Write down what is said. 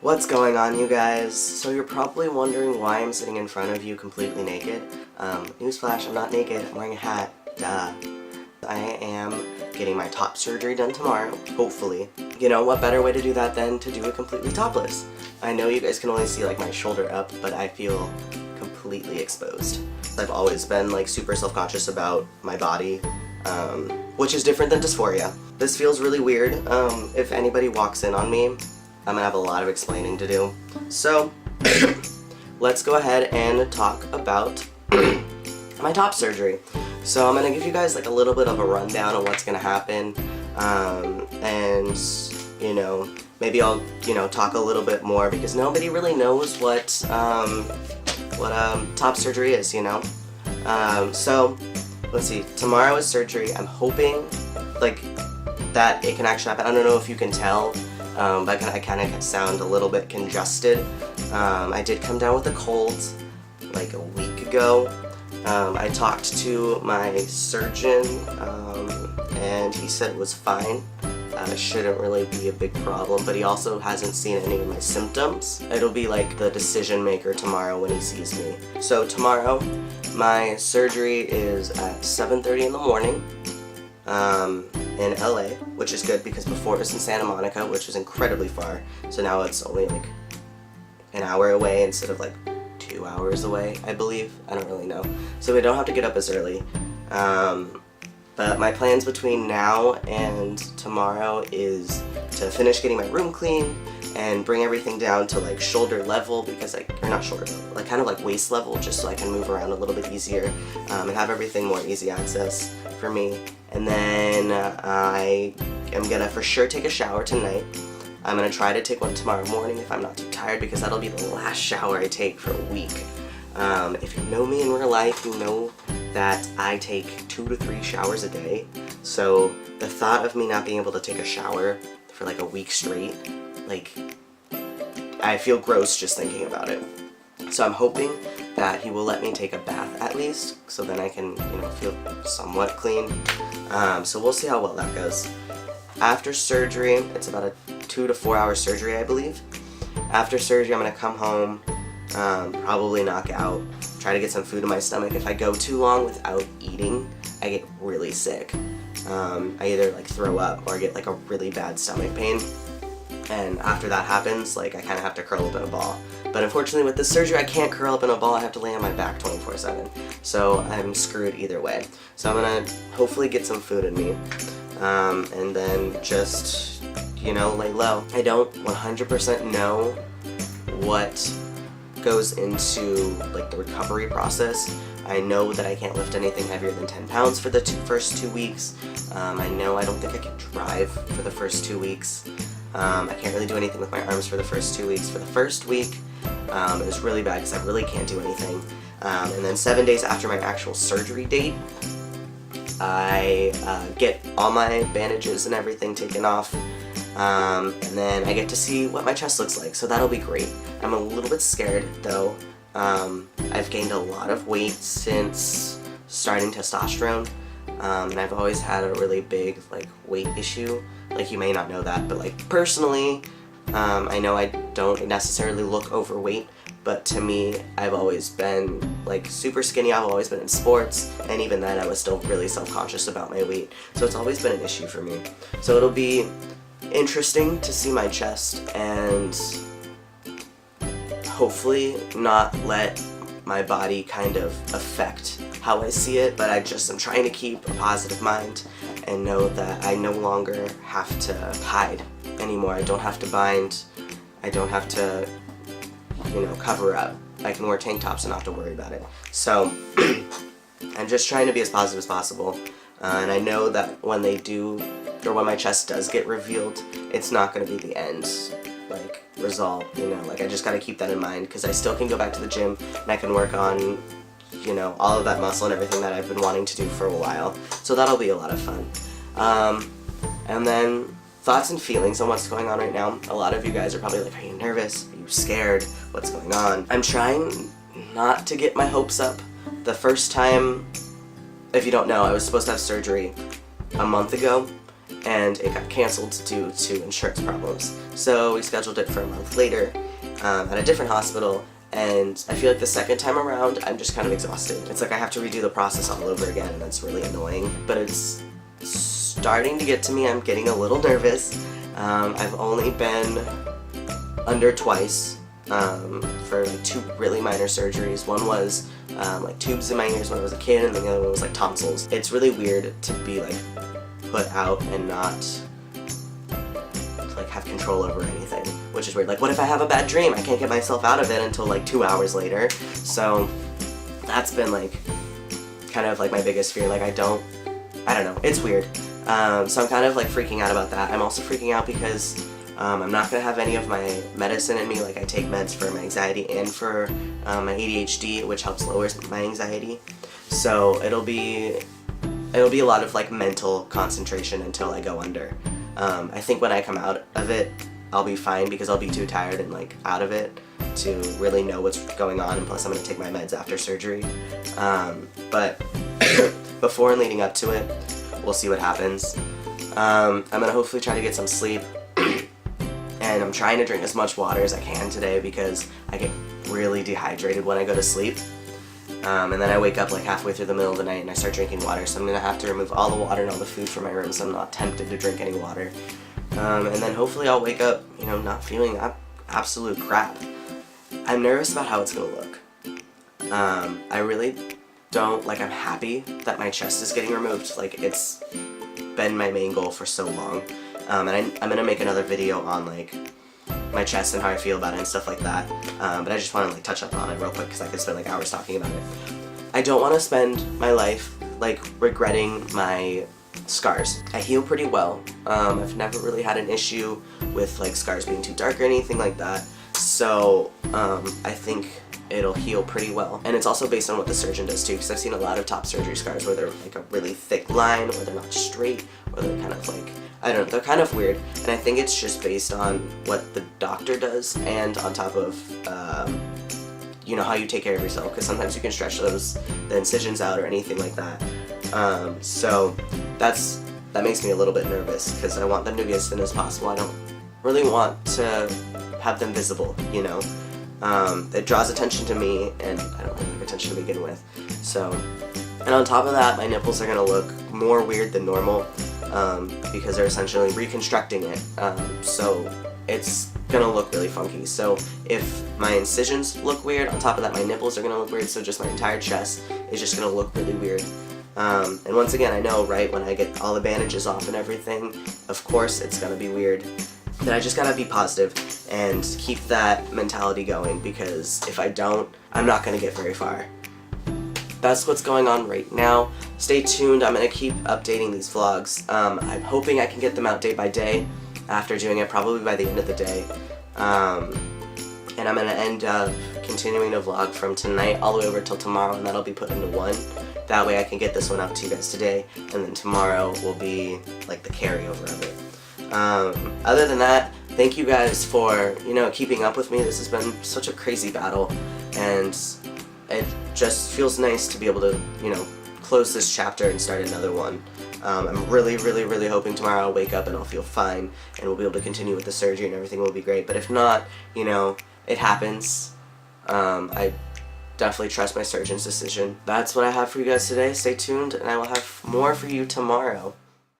What's going on, you guys? So you're probably wondering why I'm sitting in front of you completely naked. Newsflash, I'm not naked, I'm wearing a hat, duh. I am getting my top surgery done tomorrow, hopefully. You know, what better way to do that than to do it completely topless? I know you guys can only see like my shoulder up, but I feel completely exposed. I've always been like super self-conscious about my body, which is different than dysphoria. This feels really weird. If anybody walks in on me, I'm gonna have a lot of explaining to do. So, let's go ahead and talk about my top surgery. So I'm gonna give you guys like a little bit of a rundown on what's gonna happen, and you know, maybe I'll talk a little bit more because nobody really knows what top surgery is, you know. So let's see. Tomorrow is surgery. I'm hoping like that it can actually happen. I don't know if you can tell. But I kind of sound a little bit congested. I did come down with a cold like a week ago. I talked to my surgeon and he said it was fine. It shouldn't really be a big problem, but he also hasn't seen any of my symptoms. It'll be like the decision maker tomorrow when he sees me. So tomorrow, my surgery is at 7:30 in the morning. In LA, which is good because before it was in Santa Monica, which is incredibly far, so now it's only like an hour away instead of like 2 hours away, I believe. I don't really know. So we don't have to get up as early. But my plans between now and tomorrow is to finish getting my room clean and bring everything down to like shoulder level because or not shoulder level, like kind of like waist level, just so I can move around a little bit easier and have everything more easy access for me. And then I am gonna for sure take a shower tonight. I'm gonna try to take one tomorrow morning if I'm not too tired because that'll be the last shower I take for a week. If you know me in real life, you know that I take 2 to 3 showers a day. So the thought of me not being able to take a shower for like a week straight, like, I feel gross just thinking about it. So I'm hoping that he will let me take a bath at least, so then I can, feel somewhat clean. So we'll see how well that goes. After surgery, it's about a 2 to 4 hour surgery, I believe. After surgery, I'm gonna come home, probably knock out, try to get some food in my stomach. If I go too long without eating, I get really sick. I either like throw up or get like a really bad stomach pain. And after that happens, like I kind of have to curl up in a ball. But unfortunately with this surgery, I can't curl up in a ball. I have to lay on my back 24/7. So I'm screwed either way. So I'm gonna hopefully get some food in me, and then just, lay low. I don't 100% know what goes into like the recovery process. I know that I can't lift anything heavier than 10 pounds for the first 2 weeks. I know I don't think I can drive for the first 2 weeks. I can't really do anything with my arms for the first 2 weeks. For the first week, it was really bad because I really can't do anything. And then 7 days after my actual surgery date, I get all my bandages and everything taken off. And then I get to see what my chest looks like, so that'll be great. I'm a little bit scared though. I've gained a lot of weight since starting testosterone, and I've always had a really big like weight issue. Like, you may not know that, but like personally, I know I don't necessarily look overweight, but to me, I've always been like super skinny. I've always been in sports, and even then I was still really self-conscious about my weight, so it's always been an issue for me. So it'll be interesting to see my chest and hopefully not let my body kind of affect how I see it, but I just am trying to keep a positive mind and know that I no longer have to hide anymore. I don't have to bind. I don't have to, cover up. I can wear tank tops and not have to worry about it. So I'm just trying to be as positive as possible. And I know that when when my chest does get revealed, it's not going to be the end, like, result, like I just got to keep that in mind because I still can go back to the gym and I can work on, all of that muscle and everything that I've been wanting to do for a while. So that'll be a lot of fun. And then thoughts and feelings on what's going on right now. A lot of you guys are probably like, are you nervous? Are you scared? What's going on? I'm trying not to get my hopes up. The first time, if you don't know, I was supposed to have surgery a month ago, and it got canceled due to insurance problems. So we scheduled it for a month later at a different hospital, and I feel like the second time around I'm just kind of exhausted. It's like I have to redo the process all over again, and that's really annoying, but it's starting to get to me. I'm getting a little nervous. I've only been under twice for like 2 really minor surgeries. One was like tubes in my ears when I was a kid, and then the other one was like tonsils. It's really weird to be like put out and not like have control over anything, which is weird. Like, what if I have a bad dream? I can't get myself out of it until like 2 hours later. So that's been like kind of like my biggest fear. Like I don't know, it's weird. So I'm kind of like freaking out about that. I'm also freaking out because I'm not going to have any of my medicine in me. Like I take meds for my anxiety and for my ADHD, which helps lower my anxiety. So it'll be a lot of like mental concentration until I go under. I think when I come out of it, I'll be fine because I'll be too tired and like out of it to really know what's going on, and plus I'm going to take my meds after surgery. But before and leading up to it, we'll see what happens. I'm going to hopefully try to get some sleep, and I'm trying to drink as much water as I can today because I get really dehydrated when I go to sleep. And then I wake up like halfway through the middle of the night and I start drinking water, so I'm going to have to remove all the water and all the food from my room so I'm not tempted to drink any water. And then hopefully I'll wake up, you know, not feeling absolute crap. I'm nervous about how it's going to look. I really don't, like, I'm happy that my chest is getting removed. Like, it's been my main goal for so long. And I'm going to make another video on, like, my chest and how I feel about it and stuff like that. But I just want to like touch up on it real quick because I could spend like hours talking about it. I don't want to spend my life like regretting my scars. I heal pretty well. I've never really had an issue with like scars being too dark or anything like that. So I think it'll heal pretty well. And it's also based on what the surgeon does too, because I've seen a lot of top surgery scars where they're like a really thick line, or they're not straight, or they're kind of like, I don't know, they're kind of weird. And I think it's just based on what the doctor does and on top of, you know, how you take care of yourself, because sometimes you can stretch the incisions out or anything like that. So that makes me a little bit nervous because I want them to be as thin as possible. I don't really want to have them visible, you know. It draws attention to me, and I don't really like attention to begin with. So, and on top of that, my nipples are going to look more weird than normal because they're essentially reconstructing it. So it's going to look really funky. So if my incisions look weird, on top of that my nipples are going to look weird, so just my entire chest is just going to look really weird. And once again, I know, right, when I get all the bandages off and everything, of course it's going to be weird. But I just gotta be positive and keep that mentality going, because if I don't, I'm not gonna get very far. That's what's going on right now. Stay tuned, I'm gonna keep updating these vlogs. I'm hoping I can get them out day by day after doing it, probably by the end of the day. And I'm gonna end up continuing to vlog from tonight all the way over till tomorrow, and that'll be put into one. That way I can get this one out to you guys today, and then tomorrow will be like the carryover of it. Other than that, thank you guys for, you know, keeping up with me. This has been such a crazy battle, and it just feels nice to be able to, you know, close this chapter and start another one. I'm really hoping tomorrow I'll wake up and I'll feel fine, and we'll be able to continue with the surgery and everything will be great. But if not, you know, it happens. I definitely trust my surgeon's decision. That's what I have for you guys today. Stay tuned, and I will have more for you tomorrow.